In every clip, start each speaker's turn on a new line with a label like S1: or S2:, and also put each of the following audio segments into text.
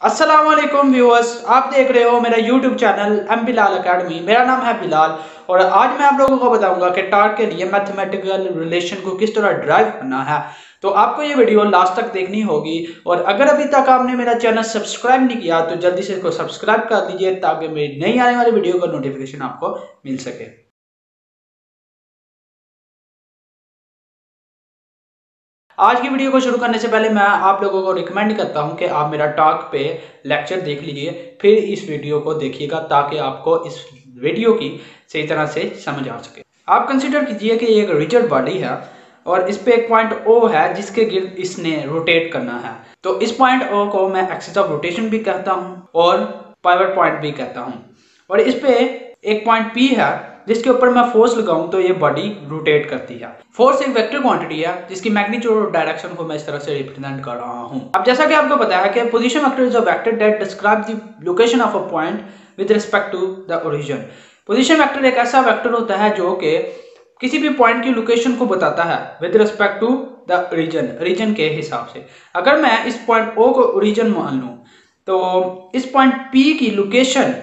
S1: अस्सलाम वालेकुम व्यूअर्स, आप देख रहे हो मेरा YouTube channel M Bilal academy. मेरा नाम है बिलाल और आज मैं आप लोगों को बताऊंगा कि टॉर्क के लिए मैथमेटिकल रिलेशन को किस तरह ड्राइव करना है। तो आपको ये वीडियो लास्ट तक देखनी होगी और अगर अभी तक आपने मेरा चैनल सब्सक्राइब नहीं किया तो जल्दी से इसको सब्सक्राइब कर दीजिए ताकि मेरी नई आने वाली वीडियो का नोटिफिकेशन आपको मिल सके। आज की वीडियो को शुरू करने से पहले मैं आप लोगों को रिकमेंड करता हूं कि आप मेरा टॉक पे लेक्चर देख लीजिए, फिर इस वीडियो को देखिएगा ताकि आपको इस वीडियो की सही तरह से समझ आ सके। आप कंसीडर कीजिए कि एक रिजिड बॉडी है और इस पे एक पॉइंट O है जिसके गिर्द इसने रोटेट करना है। तो इस पॉइंट O को मैं एक्सिस ऑफ रोटेशन भी कहता हूँ और पाइवट पॉइंट भी कहता हूँ। और इस पे एक पॉइंट P है जिसके ऊपर मैं फोर्स लगाऊं तो ये बॉडी रोटेट करती है। फोर्स एक वेक्टर क्वांटिटी है जिसकी मैग्नीट्यूड और डायरेक्शन को मैं इस तरह से रिप्रेजेंट कर रहा हूं। अब जैसा कि आपको पता है कि position vector is a vector that describes the location of a point with respect to the origin. Position vector एक ऐसा वेक्टर होता है जो कि किसी भी पॉइंट की लोकेशन को बताता है with respect to the region के हिसाब से। अगर मैं इस पॉइंट O को ओरिजिन मान लूं तो इस पॉइंट P की लोकेशन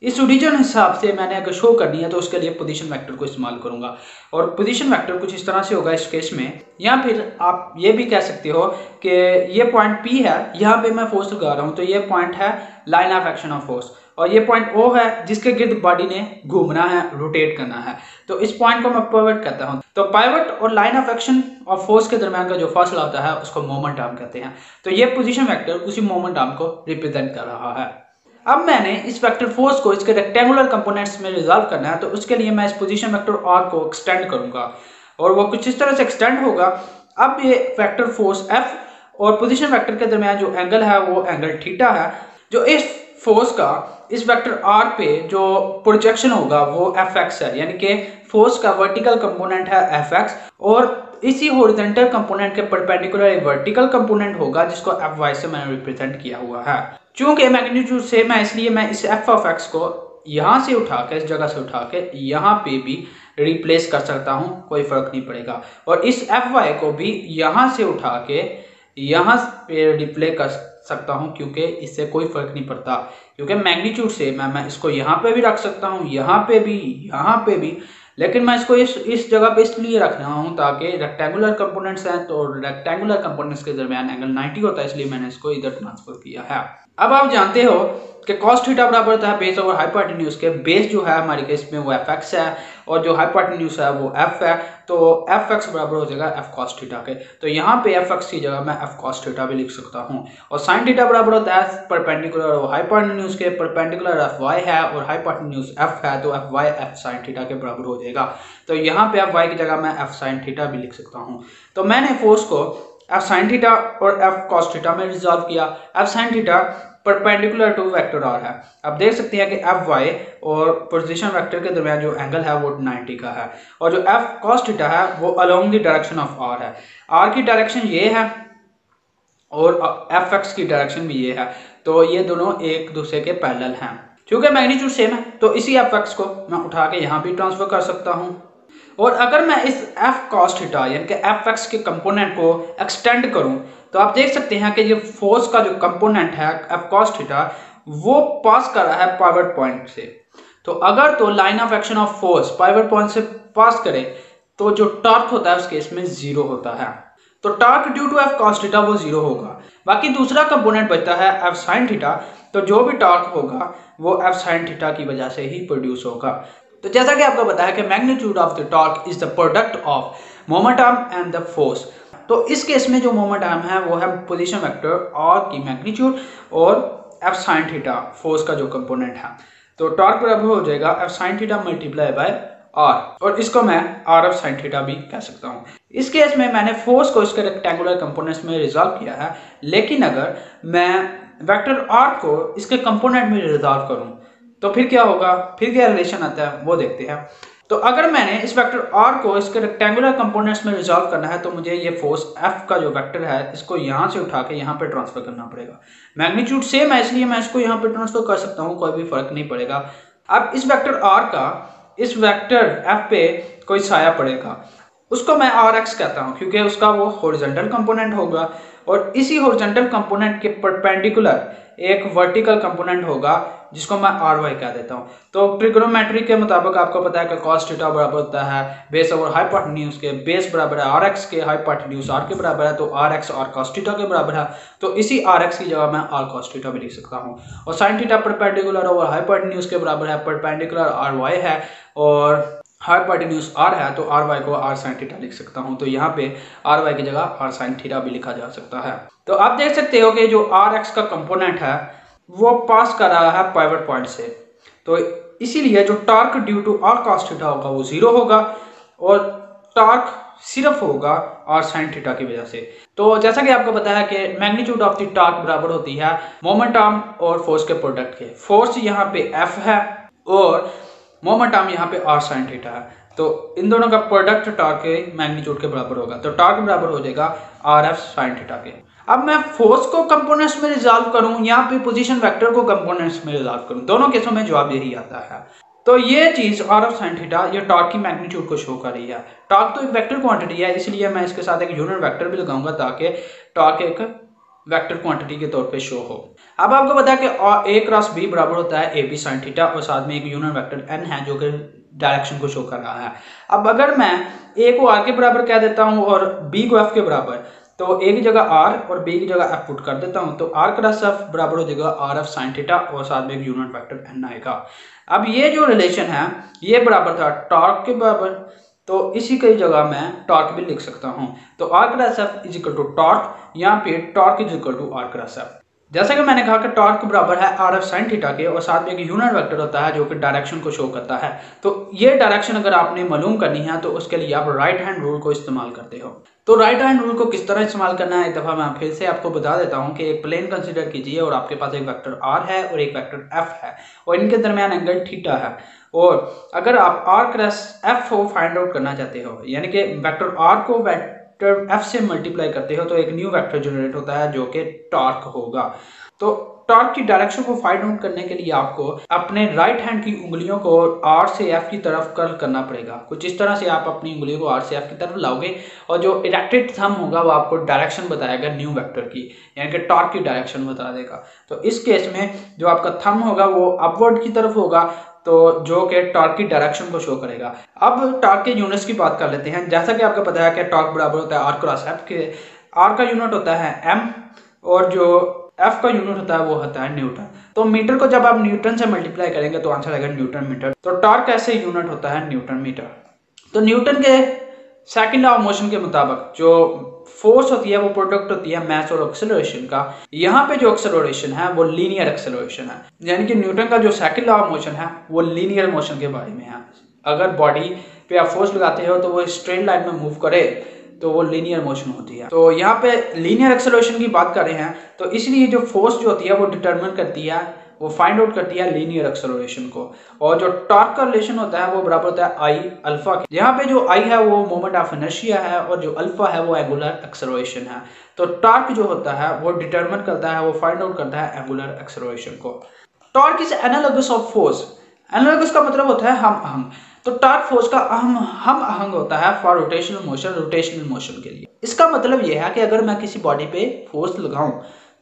S1: इस ओरिजिन हिसाब से मैंने अगर शो करनी है तो उसके लिए पोजीशन वेक्टर को इस्तेमाल करूंगा। और पोजीशन वेक्टर कुछ इस तरह से होगा इस केस में, या फिर आप ये भी कह सकते हो कि ये पॉइंट P है, यहाँ पे मैं फोर्स लगा रहा हूँ तो ये पॉइंट है line of action of force, और ये पॉइंट O है जिसके गिर्द बॉडी ने घूमना है, रोटेट करना है। तो इस पॉइंट को मैं पाइवट कहता हूँ। तो पाइवट और line of action of force के दरमियान का जो फासला होता है उसको मोमेंट आर्म कहते हैं। तो ये पोजीशन वेक्टर उसी मोमेंट आर्म को रिप्रेजेंट कर रहा है। अब मैंने इस वेक्टर फोर्स को इसके रेक्टेंगुलर कंपोनेंट्स में रिजॉल्व करना है, तो उसके लिए मैं इस पोजीशन वेक्टर R को एक्सटेंड करूंगा और वो कुछ इस तरह से एक्सटेंड होगा। अब ये वेक्टर फोर्स F और पोजीशन वेक्टर के दरमियान जो एंगल है वो एंगल थीटा है। जो इस फोर्स का इस वेक्टर R पे जो प्रोजेक्शन होगा वो Fx है, यानी कि फोर्स का वर्टिकल कंपोनेंट है Fx और इसी हॉरिजॉन्टल कंपोनेंट के परपेंडिकुलर एक वर्टिकल कंपोनेंट होगा जिसको Fy से मैंने रिप्रेजेंट किया हुआ है। चूंकि मैग्नीट्यूड सेम है इसलिए मैं इस f ऑफ x को यहाँ से उठा के, इस जगह से उठा के यहाँ पे भी रिप्लेस कर सकता हूँ, कोई फर्क नहीं पड़ेगा। और इस Fy को भी यहाँ से उठा के यहाँ पे रिप्लेस कर सकता हूँ क्योंकि इससे कोई फर्क नहीं पड़ता, क्योंकि मैग्नीट्यूड सेम है। मैं इसको यहाँ पे भी रख सकता हूँ, यहाँ पे भी, यहाँ पे भी, लेकिन मैं इसको इस जगह पे इसलिए रख रहा हूँ ताकि रेक्टेंगुलर कंपोनेंट्स हैं तो रेक्टेंगुलर कंपोनेंट्स के दरमियान एंगल 90 होता है, इसलिए मैंने इसको इधर ट्रांसफर किया है। अब आप जानते हो कि cos थीटा बराबर होता है बेस ओवर हाइपोटेन्यूज के। बेस जो है हमारे केस में वो Fx है और जो हाइपोटेन्यूज है वो F है, तो Fx बराबर हो जाएगा F cos थीटा के। तो यहाँ पे Fx की जगह मैं F cos थीटा भी लिख सकता हूँ। और sin थीटा बराबर होता है परपेंडिकुलर और हाइपोटेन्यूज के। परपेंडिकुलर Fy है और हाइपोटेन्यूज F है, तो Fy F sin थीटा के बराबर हो जाएगा। तो यहाँ पे Fy की जगह मैं F sin थीटा भी लिख सकता हूँ। तो मैंने फोर्स को F sin थीटा और F cos थीटा में रिजॉल्व किया। F sin theta perpendicular to vector R है। अब देख सकते हैं कि Fy और पोजीशन वेक्टर के दरमियान जो एंगल है वो 90 का है, और जो F cos थीटा है वो along the direction of R है। R की डायरेक्शन ये है और Fx की डायरेक्शन भी ये है, तो ये दोनों एक दूसरे के पैरेलल हैं। क्योंकि मैग्नीट्यूड सेम है तो इसी Fx को मैं उठा के यहाँ भी ट्रांसफर कर सकता हूँ। और अगर मैं इस F cos थीटा यानी कि Fx के कंपोनेंट को एक्सटेंड करूं तो आप देख सकते हैं कि ये फोर्स का जो कंपोनेंट है F cos थीटा वो पास कर रहा है पाइवट पॉइंट से। तो अगर तो line of action of force pivot point से पास करे तो जो टॉर्क होता है उस केस में 0 होता है। तो torque due to F cos theta वो 0 होगा। बाकी दूसरा कंपोनेंट बचता है F sin थीटा, तो जो भी टॉर्क होगा वो F sin थीटा की वजह से ही प्रोड्यूस होगा। तो जैसा कि आपको पता है कि magnitude of the torque is the product of moment arm and the force. तो इस केस में जो मोमेंट आर्म है वो है पोजीशन वेक्टर R की मैग्नीट्यूड और F sin थीटा फोर्स का जो कंपोनेंट है। तो टॉर्क बराबर हो जाएगा F sin theta multiply by R, और इसको मैं RF sin थीटा भी कह सकता हूँ। इस केस में मैंने फोर्स को इसके रेक्टेंगुलर कंपोनेंट्स में रिजॉल्व किया है, लेकिन अगर मैं वेक्टर R को इसके कंपोनेंट में रिजॉल्व करूँ तो फिर क्या होगा, फिर क्या रिलेशन आता है वो देखते हैं। तो अगर मैंने इस वेक्टर R को इसके रेक्टेंगुलर कंपोनेंट्स में रिजॉल्व करना है तो मुझे ये फोर्स F का जो वेक्टर है इसको यहाँ से उठा के यहाँ पे ट्रांसफर करना पड़ेगा। मैग्नीट्यूड सेम है इसलिए मैं इसको यहाँ पे ट्रांसफर कर सकता हूँ, कोई भी फर्क नहीं पड़ेगा। अब इस वेक्टर R का इस वेक्टर F पे कोई साया पड़ेगा, उसको मैं Rx कहता हूँ क्योंकि उसका वो हॉरिजॉन्टल कंपोनेंट होगा और इसी हॉरिजॉन्टल कंपोनेंट के परपेंडिकुलर एक वर्टिकल कंपोनेंट होगा जिसको मैं आर वाई कह देता हूँ। तो ट्रिग्नोमेट्री के मुताबिक आपको पता है कि कॉस थीटा बराबर होता है बेस ओवर हाइपोटेन्यूज के, बेस बराबर है आर एक्स के, हाइपोटेन्यूज आर के बराबर है, तो R X R cos theta के बराबर है। तो इसी आर एक्स की जगह मैं आर कॉस थीटा भी लिख सकता हूँ। और sine theta perpendicular over hypotenuse के बराबर है, परपेंडिकुलर आर वाई है और हाइपोटेन्यूज आर है, तो आर वाई को आर साइन थीटा लिख सकता हूं। तो यहाँ पे आर वाई की जगह आर साइन थीटा भी लिखा जा सकता है। तो आप देख सकते हो कि जो आर एक्स का कंपोनेंट है वो पास कर रहा है पाइवट पॉइंट से, तो इसीलिए जो torque due to R cos theta होगा वो 0 होगा और टॉर्क सिर्फ होगा आर साइन थीटा की वजह से। तो जैसा कि आपको पता है कि मैग्नीट्यूड ऑफ द टॉर्क बराबर होती है मोमेंट आर्म और फोर्स के प्रोडक्ट के। फोर्स यहाँ पे एफ है और मोमेंट आर्म यहाँ पे आर साइन थीटा है, तो इन दोनों का प्रोडक्ट टॉर्क के मैग्नीट्यूड के बराबर होगा। तो टॉर्क बराबर हो जाएगा आर एफ साइन थीटा के। अब मैं फोर्स को कंपोनेंट्स में रिजॉल्व करूं या फिर पोजीशन वेक्टर को कंपोनेंट्स में रिजॉल्व करूं, दोनों केसों में जवाब यही आता है। तो ये चीज आर एफ साइन थीटा ये टॉर्क की मैग्नीट्यूड को शो कर रही है। टॉर्क तो एक वेक्टर क्वांटिटी है, इसलिए मैं इसके साथ एक यूनिट वेक्टर भी लगाऊंगा ताकि टॉर्क एक वेक्टर क्वांटिटी के तौर पे शो हो। अब आपको पता है कि ए क्रॉस बी बराबर होता है ए बी साइन थीटा और साथ में एक यूनिट वेक्टर एन है जो कि डायरेक्शन को शो कर रहा है। अब अगर मैं ए को आर के बराबर कह देता हूं और बी को एफ के बराबर, तो ए की जगह आर और बी की जगह एफ पुट कर देता हूं, तो आर क्रॉस एफ बराबर हो जाएगा आर एफ साइन थीटा और साथ में एक यूनिट वेक्टर एन आएगा। अब ये जो रिलेशन है ये बराबर था टॉर्क के बराबर, तो इसी की जगह मैं टॉर्क भी लिख सकता हूं। तो R cross F is equal to torque, यहाँ पे torque is equal to R cross F. जैसा कि मैंने कहा कि टॉर्क बराबर है आर एफ साइन थीटा के और साथ में एक यूनिट वेक्टर होता है जो कि डायरेक्शन को शो करता है। तो ये डायरेक्शन अगर आपने मालूम करनी है तो उसके लिए आप राइट हैंड रूल को इस्तेमाल करते हो। तो राइट हैंड रूल को किस तरह इस्तेमाल करना है एक दफा मैं फिर से आपको बता देता हूं कि एक प्लेन कंसीडर कीजिए और आपके पास एक वेक्टर आर है और एक वेक्टर एफ है और इनके दरमियान एंगल थीटा है। और अगर आप आर क्रॉस एफ को फाइंड आउट करना चाहते हो, यानी कि वेक्टर आर को वेक्टर एफ से मल्टीप्लाई करते हो, तो एक न्यू वेक्टर जनरेट होता है जो कि टॉर्क होगा। तो टॉर्क की डायरेक्शन को फाइंड आउट करने के लिए आपको अपने राइट हैंड की उंगलियों को आर से एफ की तरफ कर्ल करना पड़ेगा। कुछ इस तरह से आप अपनी उंगलियों को आर से एफ की तरफ लाओगे और जो इरेक्टेड थंब होगा वो आपको डायरेक्शन बताएगा न्यू वेक्टर की, यानी कि टॉर्क की डायरेक्शन बता देगा। तो इस केस में जो आपका थंब होगा वो अपवर्ड की तरफ होगा, तो जो कि टॉर्क की डायरेक्शन को शो करेगा। अब टॉर्क के यूनिट्स की बात कर लेते हैं। जैसा कि आपको पता है कि टॉर्क बराबर होता है आर क्रॉस एफ के। आर का यूनिट होता है एम और जो एफ का यूनिट होता है वो होता है न्यूटन। तो मीटर को जब आप न्यूटन से मल्टीप्लाई करेंगे तो आंसर आएगा न्यूटन मीटर। तो टॉर्क ऐसे यूनिट होता है न्यूटन मीटर। तो न्यूटन के सेकंड लॉ ऑफ मोशन के मुताबिक जो फोर्स होती है वो प्रोडक्ट होती है मास और एक्सेलरेशन का। यहाँ पे जो एक्सेलरेशन है वो लीनियर एक्सेलरेशन है, यानी कि न्यूटन का जो सेकंड लॉ ऑफ मोशन है वो लीनियर मोशन के बारे में है। अगर बॉडी पे आप फोर्स लगाते हो तो वो स्ट्रेट लाइन में मूव करे तो वो लीनियर मोशन होती है। तो यहाँ पे लीनियर एक्सेलरेशन की बात कर रहे हैं, तो इसलिए जो फोर्स जो होती है वो डिटरमिन करती है, वो फाइंड आउट करती है लीनियर एक्सेलरेशन को। और जो टॉर्क का रिलेशन होता है वो बराबर होता है आई अल्फा के। यहाँ पे जो आई है वो मोमेंट ऑफ इनर्शिया है और जो अल्फा है वो एंगुलर एक्सेलरेशन है। तो टॉर्क जो होता है वो डिटरमिन करता है, वो फाइंड आउट करता है एंगुलर एक्सेलरेशन को। Torque is analogous of force. Analogous का मतलब होता है हम आहंग। तो टॉर्क फोर्स का हम आहंग होता है फॉर रोटेशनल मोशन के लिए। इसका मतलब यह है कि अगर मैं किसी बॉडी पे फोर्स लगाऊं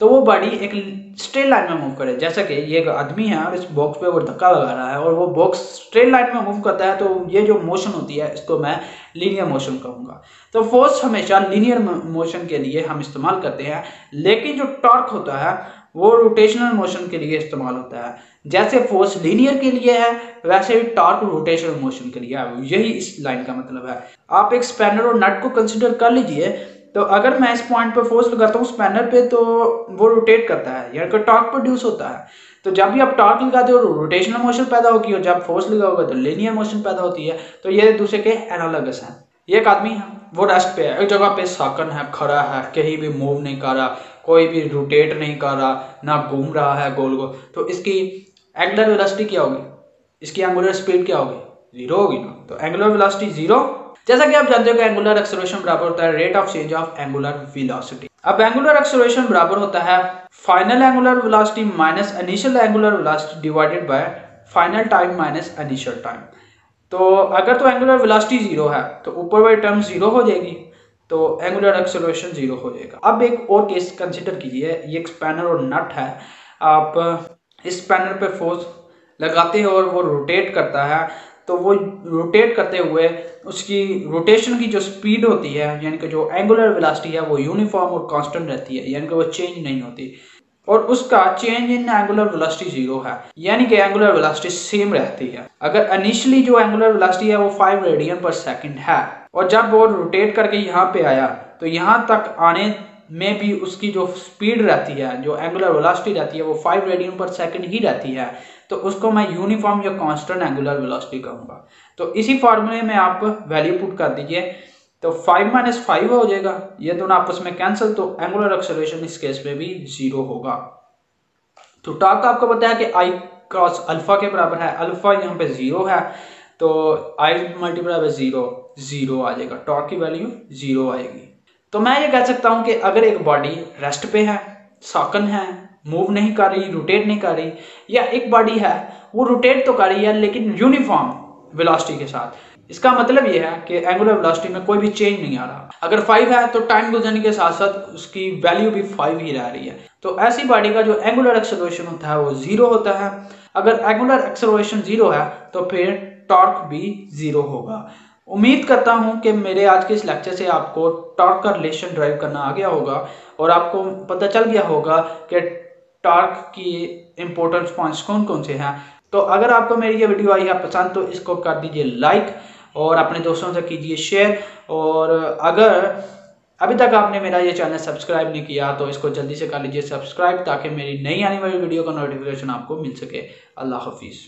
S1: तो वो बॉडी एक स्ट्रेट लाइन में मूव करे। जैसा कि ये एक आदमी है और इस बॉक्स पे वो धक्का लगा रहा है और वो बॉक्स स्ट्रेट लाइन में मूव करता है, तो ये जो मोशन होती है इसको मैं लीनियर मोशन कहूँगा। तो फोर्स हमेशा लीनियर मोशन के लिए हम इस्तेमाल करते हैं, लेकिन जो टॉर्क होता है वो रोटेशनल मोशन के लिए इस्तेमाल होता है। जैसे फोर्स लीनियर के लिए है वैसे ही टॉर्क रोटेशनल मोशन के लिए है। यही इस लाइन का मतलब है। आप एक स्पैनर और नट को कंसिडर कर लीजिए, तो अगर मैं इस पॉइंट पे फोर्स लगाता हूँ स्पैनर पे तो वो रोटेट करता है, यानी कि टॉर्क प्रोड्यूस होता है। तो जब भी आप टॉर्क लगाते हो रोटेशनल मोशन पैदा होगी और जब फोर्स लगाओगे तो लीनियर मोशन पैदा होती है। तो ये दूसरे के एनालॉगस हैं। ये एक आदमी है वो रेस्ट पे है, एक जगह पे साकन है, खड़ा है, कहीं भी मूव नहीं कर रहा, कोई भी रोटेट नहीं कर रहा, ना घूम रहा है गोल गोल। तो इसकी एंगुलर वेलोसिटी क्या होगी, इसकी एंगुलर स्पीड क्या होगी, जीरो होगी ना। तो एंगुलर वेलोसिटी जीरो। जैसा कि आप जानते हो कि एंगुलर एक्सेलरेशन बराबर होता है rate of change of angular velocity. अब एंगुलर एक्सेलरेशन बराबर होता है final angular velocity minus initial angular velocity divided by final time minus initial time. तो अगर तो एंगुलर वेलोसिटी जीरो है तो ऊपर वाली टर्म जीरो हो जाएगी, तो एंगुलर एक्सेलरेशन 0 हो जाएगा। अब एक और केस कंसिडर कीजिए, ये एक स्पैनर और नट है, आप इस स्पैनर पे फोर्स लगाते हैं और वो रोटेट करता है, तो वो रोटेट करते हुए उसकी रोटेशन की जो स्पीड होती है, यानी कि जो एंगुलर वेलोसिटी है, वो यूनिफॉर्म और कांस्टेंट रहती है, यानी कि वो चेंज नहीं होती, और उसका चेंज इन एंगुलर वेलोसिटी 0 है, यानी कि एंगुलर वेलोसिटी सेम रहती है। अगर इनिशियली जो एंगुलर वेलोसिटी है वो 5 रेडियन पर सेकंड है, और जब वो रोटेट करके यहाँ पे आया तो यहाँ तक आने में भी उसकी जो स्पीड रहती है, जो एंगुलर वेलोसिटी रहती है, वो 5 रेडियन पर सेकंड ही रहती है, तो उसको मैं यूनिफॉर्म या कांस्टेंट एंगुलर वेलोसिटी कहूँगा। तो इसी फार्मूले में आप वैल्यू पुट कर दीजिए, तो 5 - 5 हो जाएगा, ये दोनों आपस में कैंसिल, तो एंगुलर एक्सेलरेशन इस केस में भी 0 होगा। तो टॉर्क आपको पता है कि आई क्रॉस अल्फा के बराबर है, अल्फा यहाँ पे 0 है, तो आई मल्टीप्लाई बाय 0 0 आ जाएगा, टॉर्क की वैल्यू 0 आएगी। तो मैं ये कह सकता हूँ कि अगर एक बॉडी रेस्ट पे है, साकन है, मूव नहीं कर रही, रोटेट नहीं कर रही, या एक बॉडी है वो रोटेट तो कर रही है लेकिन यूनिफॉर्म वेलोसिटी के साथ, इसका मतलब ये है कि एंगुलर वेलोसिटी में कोई भी चेंज नहीं आ रहा। अगर 5 है तो टाइम गुजरने के साथ साथ उसकी वैल्यू भी 5 ही रह रही है, तो ऐसी बॉडी का जो एंगुलर एक्सेलरेशन होता है वो 0 होता है। अगर एंगुलर एक्सेलरेशन 0 है तो फिर टॉर्क भी 0 होगा। उम्मीद करता हूं कि मेरे आज के इस लेक्चर से आपको टॉर्क का रिलेशन ड्राइव करना आ गया होगा और आपको पता चल गया होगा कि टॉर्क की इंपॉर्टेंट पॉइंट्स कौन कौन से हैं। तो अगर आपको मेरी ये वीडियो आई है पसंद, तो इसको कर दीजिए लाइक और अपने दोस्तों से कीजिए शेयर, और अगर अभी तक आपने मेरा ये चैनल सब्सक्राइब नहीं किया तो इसको जल्दी से कर लीजिए सब्सक्राइब, ताकि मेरी नई आने वाली वीडियो का नोटिफिकेशन आपको मिल सके। अल्लाह हाफिज़।